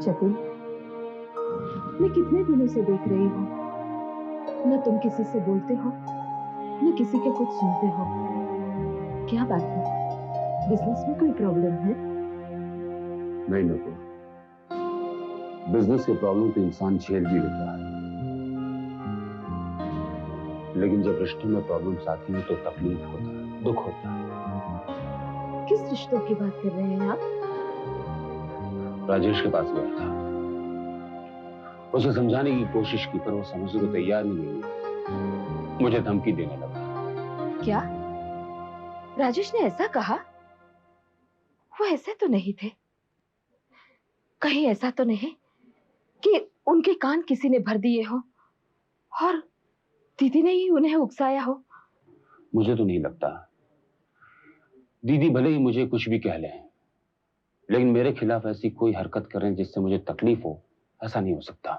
जतिन, मैं कितने दिनों से देख रही हूँ, न तुम किसी से बोलते हो, न किसी के कुछ सुनते हो। क्या बात है? बिजनेस में कोई प्रॉब्लम है? नहीं नुपुर, बिजनेस के प्रॉब्लम तो इंसान झेल भी लेता है, लेकिन जब रिश्तों में प्रॉब्लम्स आती हैं तो तकलीफ होता है, दुख होता है। किस रिश्तों की बात कर रहे हैं आप? राजेश के पास गया था, उसे समझाने की कोशिश की पर वो समझने को तैयार ही नहीं है। मुझे धमकी देने लगा। क्या राजेश ने ऐसा कहा? वो ऐसे तो नहीं थे। कहीं ऐसा तो नहीं कि उनके कान किसी ने भर दिए हो और दीदी ने ही उन्हें उकसाया हो? मुझे तो नहीं लगता। दीदी भले ही मुझे कुछ भी कह लें, लेकिन मेरे खिलाफ ऐसी कोई हरकत करें जिससे मुझे तकलीफ हो, ऐसा नहीं हो सकता।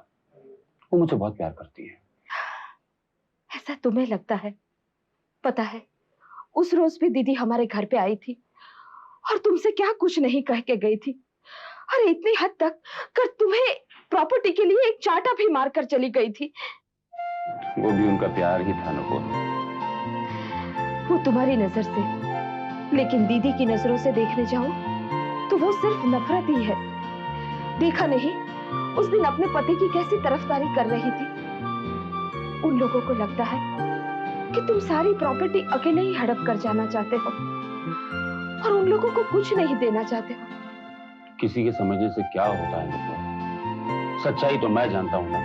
वो मुझे बहुत प्यार करती है। ऐसा तुम्हें लगता है? पता है, उस रोज भी दीदी हमारे घर पे आई थी और तुमसे क्या कुछ नहीं कह के गई थी। अरे इतनी हद तक कर तुम्हें प्रॉपर्टी के लिए एक चांटा भी मारकर चली गई थी। वो भी उनका प्यार ही था नुपुर। वो तुम्हारी नजर से, लेकिन दीदी की नजरों से देखने जाओ तो वो सिर्फ नफरत ही है। देखा नहीं उस दिन अपने पति की कैसी तरफदारी कर रही थी। उन लोगों को लगता है कि तुम सारी प्रॉपर्टी अकेले ही हड़प कर जाना चाहते हो और उन लोगों को कुछ नहीं देना चाहते हो। किसी के समझने से क्या होता है नुपुर? सच्चाई तो मैं जानता हूं ना।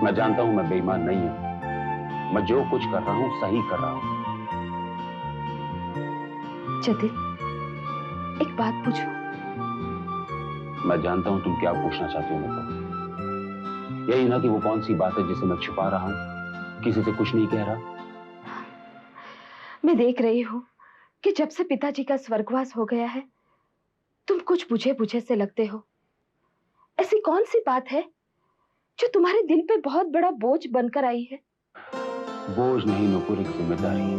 मैं जानता हूं मैं बेईमान नहीं हूं। मैं जो कुछ कर रहा हूं सही कर रहा हूं। जतिन, एक बात पूछूं? मैं जानता हूं तुम क्या पूछना चाहती हो नुपुर। यही ना कि वो कौन सी बात है जिसे मैं छुपा रहा हूं, किसी से कुछ नहीं कह रहा। मैं देख रही हूं कि जब से पिताजी का स्वर्गवास हो गया है तुम कुछ बुझे बुझे से लगते हो। ऐसी कौन सी बात है जो तुम्हारे दिल पे बहुत बड़ा बोझ बनकर आई है? बोझ नहीं नुपुर, एक जिम्मेदारी।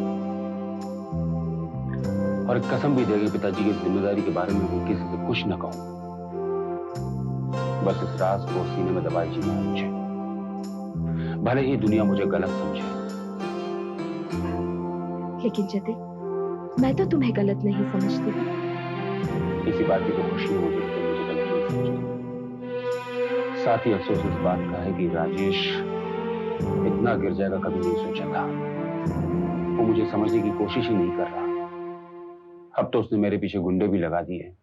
और एक कसम भी देगी पिताजी की जिम्मेदारी के बारे में मैं किसी से कुछ न कहूं। बस इस राज को सीने में दबाए जीना है मुझे, भले ही दुनिया मुझे गलत समझे। लेकिन जतिन, मैं तो तुम्हें गलत नहीं समझती। इसी बात की तो खुशी है मुझे कि तुम मुझे गलत नहीं समझती। साथ ही अफसोस इस बात का है कि राजेश इतना गिर जाएगा कभी नहीं सोचा था। वो मुझे समझने की कोशिश ही नहीं कर रहा। अब तो उसने मेरे पीछे गुंडे भी लगा दिए,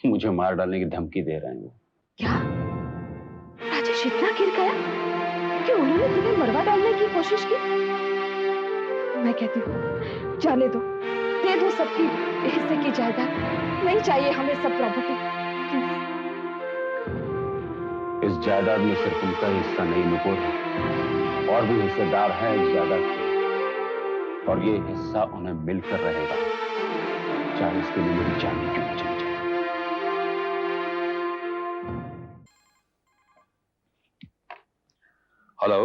मुझे मार डालने की धमकी दे रहे हैं वो। क्या राजेश इतना गिर गया कि उन्होंने तुम्हें मरवा डालने की कोशिश की? मैं कहती हूँ जाने दो, दे दो सबकी हिस्से की जायदाद। नहीं चाहिए हमें सब प्रॉपर्टी। इस जायदाद में सिर्फ उनका हिस्सा नहीं नुपुर, और भी हिस्सेदार हैं इस जायदाद के, और ये हिस्सा उन्हें मिलकर रहेगा, चाहे इसके लिए मेरी जान क्यों न चली जाए। हेलो।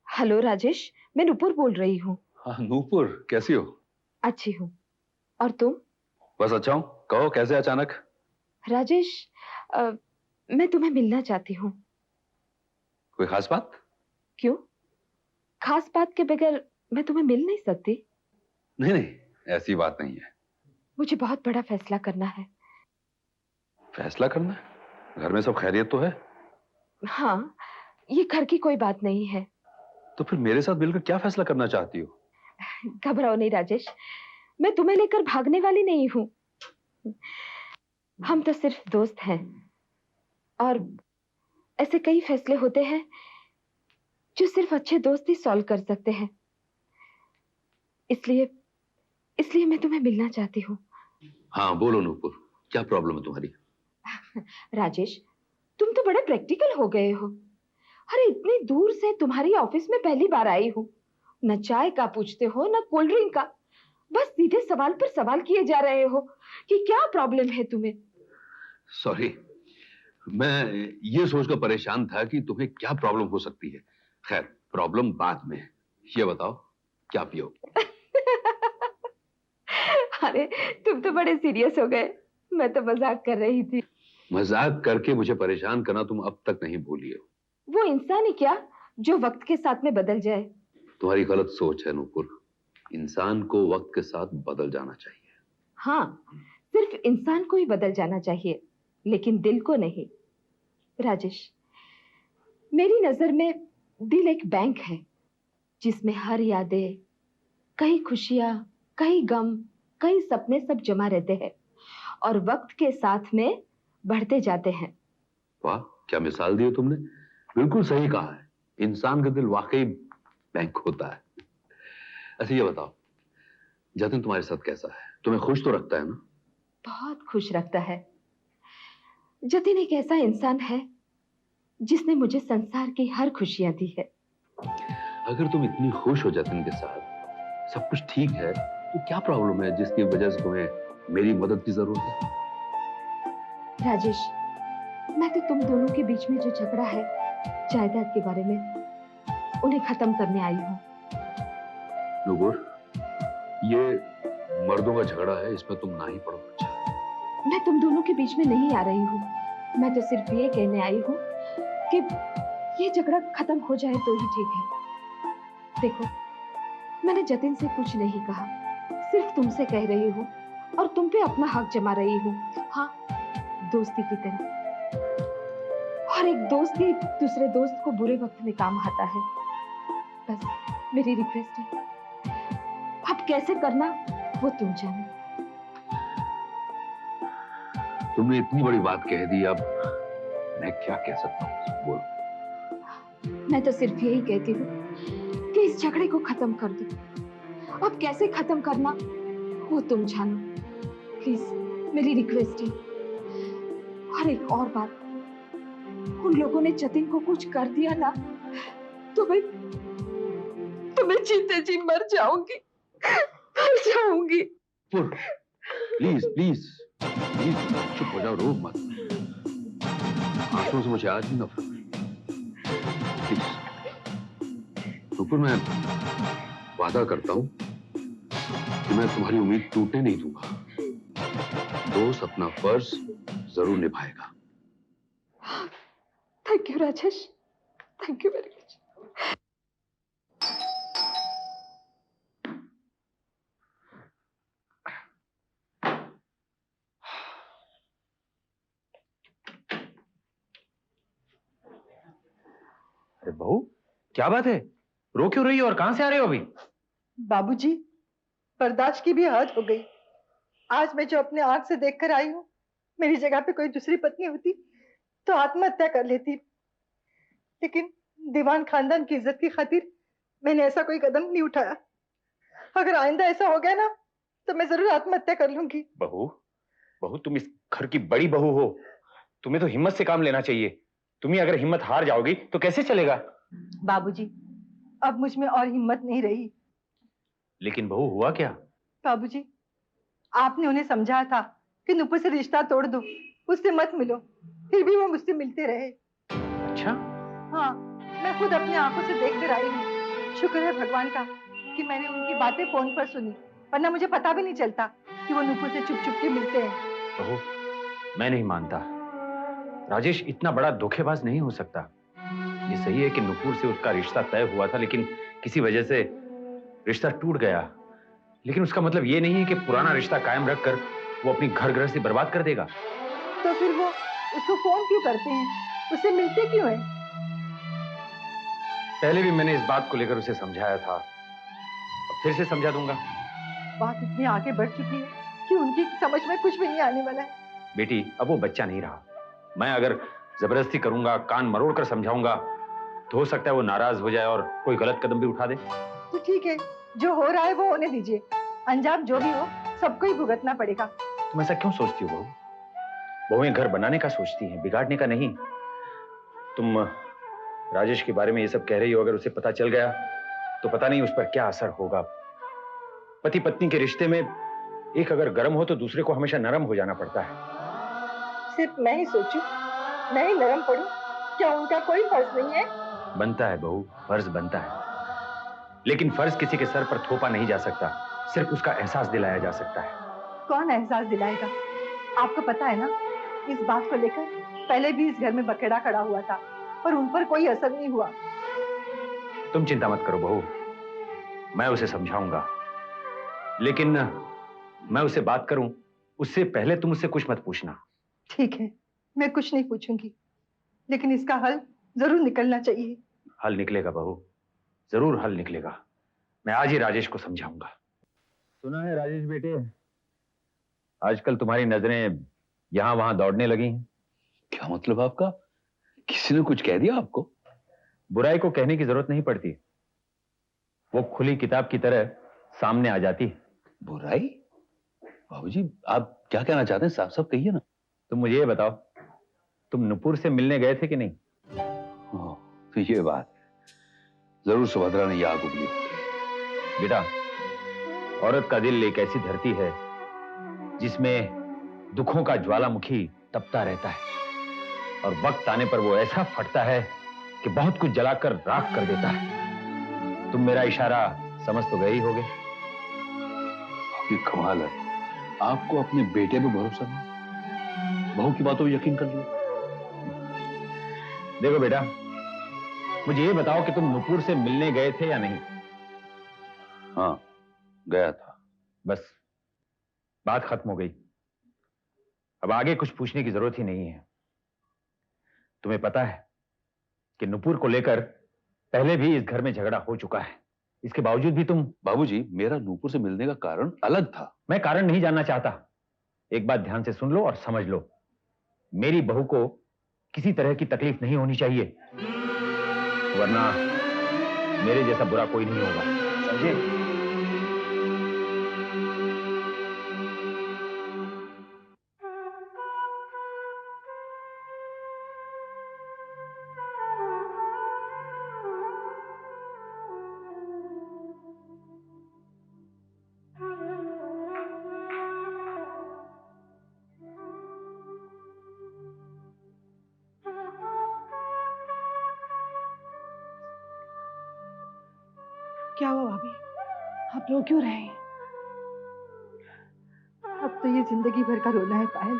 हेलो राजेश, मैं नुपुर बोल रही हूँ। हाँ नूपुर, कैसी हो? अच्छी हूँ, और तुम? बस अच्छा हूँ। कहो कैसे अचानक? राजेश, मैं तुम्हें मिलना चाहती हूँ। कोई खास बात? क्यों? खास बात के बगैर मैं तुम्हें मिल नहीं सकती। नहीं नहीं, ऐसी बात नहीं है। मुझे बहुत बड़ा फैसला करना है। फैसला करना है? घर में सब खैरियत तो है? हाँ, ये घर की कोई बात नहीं है। तो फिर मेरे साथ मिलकर क्या फैसला करना चाहती हो? घबराओ नहीं राजेश, मैं तुम्हें लेकर भागने वाली नहीं हूँ। हम तो सिर्फ दोस्त हैं, और ऐसे कई फैसले होते हैं जो सिर्फ अच्छे दोस्त ही सॉल्व कर सकते हैं। इसलिए इसलिए मैं तुम्हें मिलना चाहती हूँ। हाँ बोलो नूपुर, क्या प्रॉब्लम है तुम्हारी? राजेश, तुम तो बड़े प्रैक्टिकल हो गए हो। अरे इतनी दूर से तुम्हारी ऑफिस में पहली बार आई हूँ। न चाय का पूछते हो न कोल्ड ड्रिंक का, बस सीधे सवाल पर सवाल किए जा रहे हो कि क्या प्रॉब्लम है तुम्हें। सॉरी, मैं ये सोचकर परेशान था कि तुम्हें क्या प्रॉब्लम हो सकती है। खैर, प्रॉब्लम बाद में। ये बताओ क्या पियो? अरे तुम तो बड़े सीरियस हो गए, मैं तो मजाक कर रही थी। मजाक करके मुझे परेशान करना तुम अब तक नहीं भूली हो। वो इंसान ही क्या जो वक्त के साथ में बदल जाए। तुम्हारी गलत सोच है नूपुर। इंसान को वक्त के साथ बदल जाना चाहिए। हाँ, सिर्फ इंसान को ही बदल जाना चाहिए, लेकिन दिल को नहीं। राजेश, मेरी नजर में दिल एक बैंक है जिसमें हर यादें, कई खुशियां, कई गम, कई सपने सब जमा रहते हैं और वक्त के साथ में बढ़ते जाते हैं। वाह, क्या मिसाल दी हो तुमने। बिल्कुल सही कहा है, इंसान का दिल वाकई बैंक होता है। अच्छा ये बताओ, जतिन तुम्हारे साथ कैसा है? तुम्हें खुश तो रखता है ना? बहुत खुश रखता है। जतिन एक ऐसा इंसान है जिसने मुझे संसार की हर खुशियां दी है। अगर तुम इतनी खुश हो जतिन के साथ, सब कुछ ठीक है, तो क्या प्रॉब्लम है जिसकी वजह से तुम्हें मेरी मदद की जरूरत है? राजेश, मैं तो तुम दोनों के बीच में जो झगड़ा है जायदाद के बारे में, उन्हें खत्म करने आई हूँ। नूपुर, ये मर्दों का झगड़ा है, इसमें तुम ना ही पड़ो। अच्छा, मैं तुम दोनों के बीच में नहीं आ रही हूँ। मैं तो सिर्फ ये कहने आई हूँ कि ये झगड़ा खत्म हो जाए तो ही ठीक है। देखो, मैंने जतिन से कुछ नहीं कहा, सिर्फ तुमसे कह रही हूँ और तुम पे अपना हक जमा रही हूँ। हाँ, दोस्ती की तरह। और एक दोस्त ही दूसरे दोस्त को बुरे वक्त में काम आता है। बस मेरी रिक्वेस्ट है, अब कैसे करना वो तुम जानो। तुमने इतनी बड़ी बात कह दी, अब मैं क्या कह सकता हूँ? बोलो। मैं तो सिर्फ यही कहती हूँ कि इस झगड़े को खत्म कर दो। अब कैसे खत्म करना वो तुम जानो। प्लीज मेरी रिक्वेस्ट है। और एक और बात, उन लोगों ने जतिन को कुछ कर दिया ना तो मैं जीते जी मर जाऊंगी, मर जाऊंगी। प्लीज प्लीज प्लीज चुप हो जाओ, रो मत। आंसुओं से मुझे आज भी नफरत है। प्लीज नूपुर, मैं वादा करता हूं कि मैं तुम्हारी उम्मीद टूटने नहीं दूंगा। दोस्त अपना फर्ज जरूर निभाएगा। Thank you Rajesh, thank you very much. अरे बहू, क्या बात है? रो क्यों रही हो और कहां से आ रहे हो अभी? बाबूजी, बर्दाश्त की भी हद हो गई। आज मैं जो अपने आंख से देखकर आई हूँ, मेरी जगह पे कोई दूसरी पत्नी होती तो आत्महत्या कर लेती। लेकिन दीवान खानदान की इज्जत की खातिर मैंने ऐसा कोई कदम नहीं उठाया। अगर आइंदा ऐसा हो गया ना तो मैं जरूर आत्महत्या कर लूंगी। बहू, तुम इस घर की बड़ी बहू हो, तुम्हें तो हिम्मत से काम लेना चाहिए। तुम्ही अगर हिम्मत हार जाओगी तो कैसे चलेगा? बाबूजी, अब मुझ में और हिम्मत नहीं रही। लेकिन बहू, हुआ क्या? बाबूजी, आपने उन्हें समझाया था कि नुपुर से रिश्ता तोड़ दो, उससे मत मिलो, फिर भी वो मुझसे मिलते रहे। अच्छा? हाँ, मैं खुद अपनी आंखों से देख कर आई हूँ। शुक्र है भगवान का कि मैंने उनकी बातें फोन पर सुनी, वरना मुझे पता भी नहीं चलता कि वो नुपुर से चुप चुप के मिलते हैं। बहू, मैं नहीं मानता। राजेश इतना बड़ा धोखेबाज नहीं हो सकता। ये सही है कि नुपुर से उसका रिश्ता तय हुआ था, लेकिन किसी वजह से रिश्ता टूट गया। लेकिन उसका मतलब ये नहीं है कि पुराना रिश्ता कायम रखकर वो अपनी घर गृहस्थी बर्बाद कर देगा। तो फिर वो उसको फोन क्यों करते हैं, उससे मिलते क्यों हैं? पहले भी मैंने इस बात को लेकर उसे समझाया था, अब फिर से समझा दूंगा। बात इतनी आगे बढ़ चुकी है कि उनकी समझ में कुछ भी नहीं आने वाला है। बेटी, अब वो बच्चा नहीं रहा। मैं अगर जबरदस्ती करूंगा, कान मरोड़ कर समझाऊंगा, तो हो सकता है वो नाराज हो जाए और कोई गलत कदम भी उठा दे। तो ठीक है, जो हो रहा है वो होने दीजिए। अंजाम जो भी हो, सबको ही भुगतना पड़ेगा। तुम ऐसा क्यों सोचती हो बहू? बहुएं घर बनाने का सोचती हैं, बिगाड़ने का नहीं। तुम राजेश के बारे में ये सब कह रही हो, अगर उसे पता चल गया तो पता नहीं उस पर क्या असर होगा। पति पत्नी के रिश्ते में एक अगर गर्म हो तो दूसरे को हमेशा नरम हो जाना पड़ता है। सिर्फ मैं ही सोचूं, मैं ही नरम पड़ूं, क्या उनका कोई फर्ज नहीं है? बनता है बहू, फर्ज बनता है, लेकिन फर्ज किसी के सर पर थोपा नहीं जा सकता, सिर्फ उसका एहसास दिलाया जा सकता है। कौन एहसास दिलाएगा? आपको पता है ना, इस बात को लेकर पहले भी इस घर में बखेड़ा खड़ा हुआ था, पर उन पर कोई असर नहीं हुआ। तुम चिंता मत करो बहू, मैं उसे समझाऊंगा, लेकिन मैं उससे बात करूं उससे पहले तुम उससे कुछ मत पूछना। ठीक है, मैं कुछ नहीं पूछूंगी, लेकिन इसका हल जरूर निकलना चाहिए। हल निकलेगा बहू, जरूर हल निकलेगा। मैं आज ही राजेश को समझाऊंगा। सुना है राजेश बेटे, आजकल तुम्हारी नजरें यहां वहां दौड़ने लगी हैं। क्या मतलब आपका? किसी ने कुछ कह दिया आपको? बुराई को कहने की जरूरत नहीं पड़ती, वो खुली किताब की तरह सामने आ जाती है। बुराई? बाबूजी, आप क्या कहना चाहते हैं? साफ साफ कहिए ना। तुम मुझे ये बताओ, तुम नुपुर से मिलने गए थे कि नहीं? ओह, तो ये बात जरूर सुभद्रा ने आग उगली होगी। बेटा, औरत का दिल एक ऐसी धरती है जिसमें दुखों का ज्वालामुखी तपता रहता है, और वक्त आने पर वो ऐसा फटता है कि बहुत कुछ जलाकर राख कर देता है। तुम मेरा इशारा समझ तो गए ही होगे। ये कमाल है, आपको अपने बेटे पे भरोसा नहीं, बहू की बातों पर यकीन कर लिया। देखो बेटा, मुझे ये बताओ कि तुम नुपुर से मिलने गए थे या नहीं? हाँ, गया था। बस, बात खत्म हो गई। अब आगे कुछ पूछने की जरूरत ही नहीं है। तुम्हें पता है कि नुपुर को लेकर पहले भी इस घर में झगड़ा हो चुका है, इसके बावजूद भी तुम। बाबूजी, मेरा नूपुर से मिलने का कारण अलग था। मैं कारण नहीं जानना चाहता, एक बात ध्यान से सुन लो और समझ लो, मेरी बहू को किसी तरह की तकलीफ नहीं होनी चाहिए, वरना मेरे जैसा बुरा कोई नहीं होगा, समझे? क्या हुआ भाभी, आप रो क्यों रहे हैं? अब तो ये जिंदगी भर का रोना है पायल।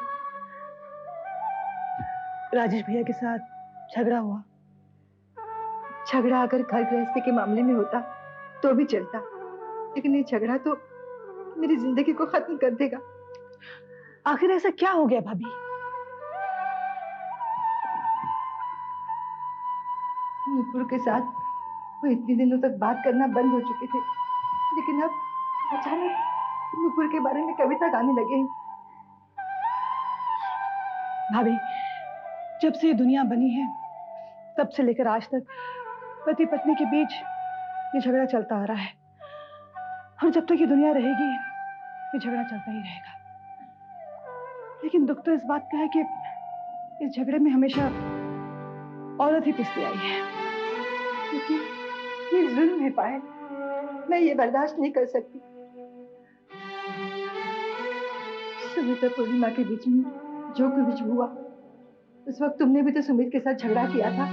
राजेश भैया के साथ झगड़ा हुआ। झगड़ा अगर घर गृहस्थी के मामले में होता तो भी चलता, लेकिन ये झगड़ा तो मेरी जिंदगी को खत्म कर देगा। आखिर ऐसा क्या हो गया भाभी? नुपुर के साथ वो इतने दिनों तक बात करना बंद हो चुके थे, लेकिन अब अचानक नुपुर के बारे में कविता गाने लगे हैं। भाभी, जब से ये दुनिया बनी है तब से लेकर आज तक पति पत्नी के बीच ये झगड़ा चलता आ रहा है, और जब तक ये दुनिया रहेगी ये झगड़ा चलता ही रहेगा। लेकिन दुख तो इस बात का है कि इस झगड़े में हमेशा औरत ही पिसती आई है। क्योंकि ये जुल्म है पायल, मैं ये बर्दाश्त नहीं कर सकती। सुमित और पूर्णिमा के बीच में जो कुछ हुआ, उस वक्त तुमने भी तो सुमित के साथ झगड़ा किया था,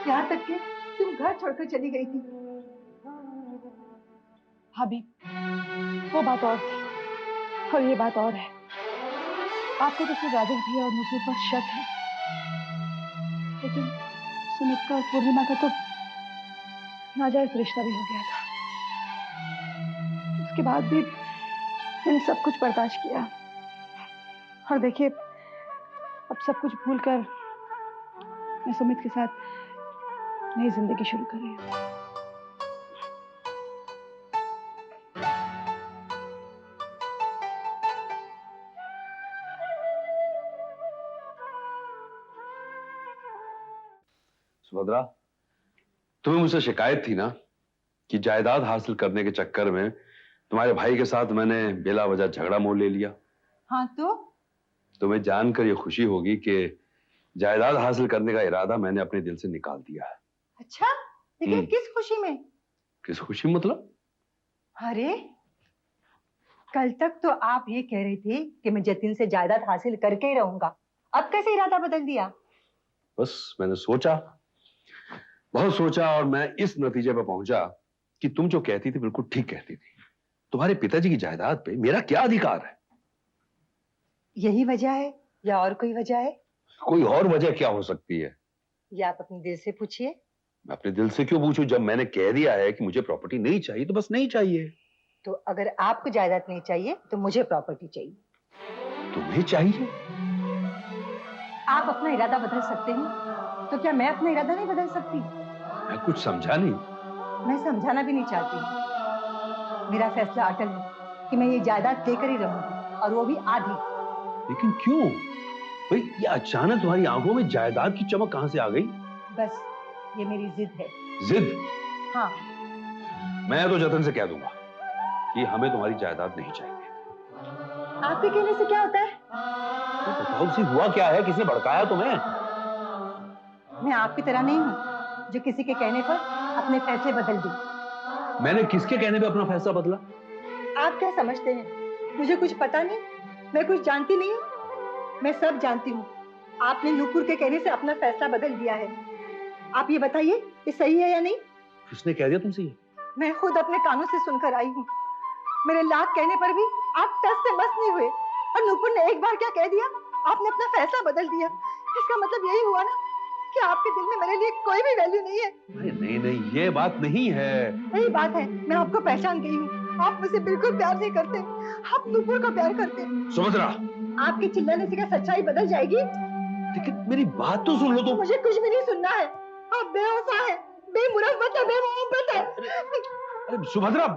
यहाँ तक कि तुम घर छोड़कर चली गई थी। भाभी, वो बात और थी और ये बात और है। आपको तो सिर्फ राजेश भैया और नुपुर पर शक है, लेकिन सुमित का और पूर्णिमा का तो नाजायज रिश्ता भी हो गया था। उसके बाद भी मैंने सब कुछ बर्दाश्त किया, और देखिए अब सब कुछ भूलकर मैं सुमित के साथ नई जिंदगी शुरू कर रही हूँ। सुभद्रा, तुम्हें मुझसे शिकायत थी ना कि जायदाद हासिल करने के चक्कर में तुम्हारे भाई के साथ मैंने बेला वजह झगड़ा मोल ले लिया। हाँ तो तुम्हें जानकर ये खुशी होगी कि जायदाद हासिल करने का इरादा मैंने अपने दिल से निकाल दिया है। अच्छा, लेकिन किस खुशी में? किस खुशी मतलब? अरे, कल तक तो आप ये कह रहे थे कि मैं जतिन से जायदाद हासिल करके ही रहूंगा, अब कैसे इरादा बदल दिया? बस मैंने सोचा, बहुत सोचा, और मैं इस नतीजे पर पहुंचा कि तुम जो कहती थी बिल्कुल ठीक कहती थी। तुम्हारे पिताजी की जायदाद पे मेरा क्या अधिकार है? यही वजह है या और कोई वजह है? कोई और वजह क्या हो सकती है? ये आप अपने दिल से पूछिए। मैं अपने दिल से क्यों पूछूं? जब मैंने कह दिया है कि मुझे प्रॉपर्टी नहीं चाहिए तो बस नहीं चाहिए। तो अगर आपको जायदाद नहीं चाहिए तो मुझे प्रॉपर्टी चाहिए। तुम्हें चाहिए? आप अपना इरादा बदल सकते हैं, तो क्या मैं अपना इरादा नहीं बदल सकती? मैं कुछ समझा नहीं। मैं समझाना भी नहीं चाहती। मेरा फैसला अटल है कि मैं ये जायदाद लेकर ही रहूंगी, और वो भी आधी। लेकिन क्यों भाई? ये अचानक तुम्हारी आंखों में जायदाद की चमक कहां से आ गई? बस ये मेरी जिद है। जिद? हाँ। मैं तो जतन से कह दूंगा कि हमें तुम्हारी जायदाद नहीं चाहिए। आपके कहने से क्या होता है? तो बताओ सी, हुआ क्या है? किसने भड़काया तुम्हें? मैं आपकी तरह नहीं हूँ जो किसी के कहने पर अपने फैसले बदल दूं। मैंने किसके कहने पे अपना फैसला बदला? आप क्या समझते हैं मुझे कुछ पता नहीं? मैं कुछ जानती नहीं हूँ? मैं सब जानती हूँ। आपने नूपुर के कहने से अपना फैसला बदल दिया है। आप ये बताइए, ये सही है या नहीं? किसने कह दिया तुमसे ये? मैं खुद अपने कानों से सुनकर आई हूँ। मेरे लाख कहने पर भी आप टस से मस नहीं हुए, और नूपुर ने एक बार क्या कह दिया, आपने अपना फैसला बदल दिया। इसका मतलब यही हुआ ना कि आपके दिल में मेरे लिए कोई भी वैल्यू नहीं है। नहीं नहीं, ये बात नहीं है। यही बात है, मैं आपको पहचान गई हूँ। आप मुझे बिल्कुल प्यार नहीं करते, आप नूपुर को प्यार करते हैं। सुमित्रा, आपके चिल्लाने से क्या सच्चाई बदल जाएगी? लेकिन मेरी बात तो सुन लो तुम। मुझे कुछ भी नहीं सुनना है। आप बेवफा है, बेमुरव्वत है, बेमोहब्बत है। अरे सुभद्रा,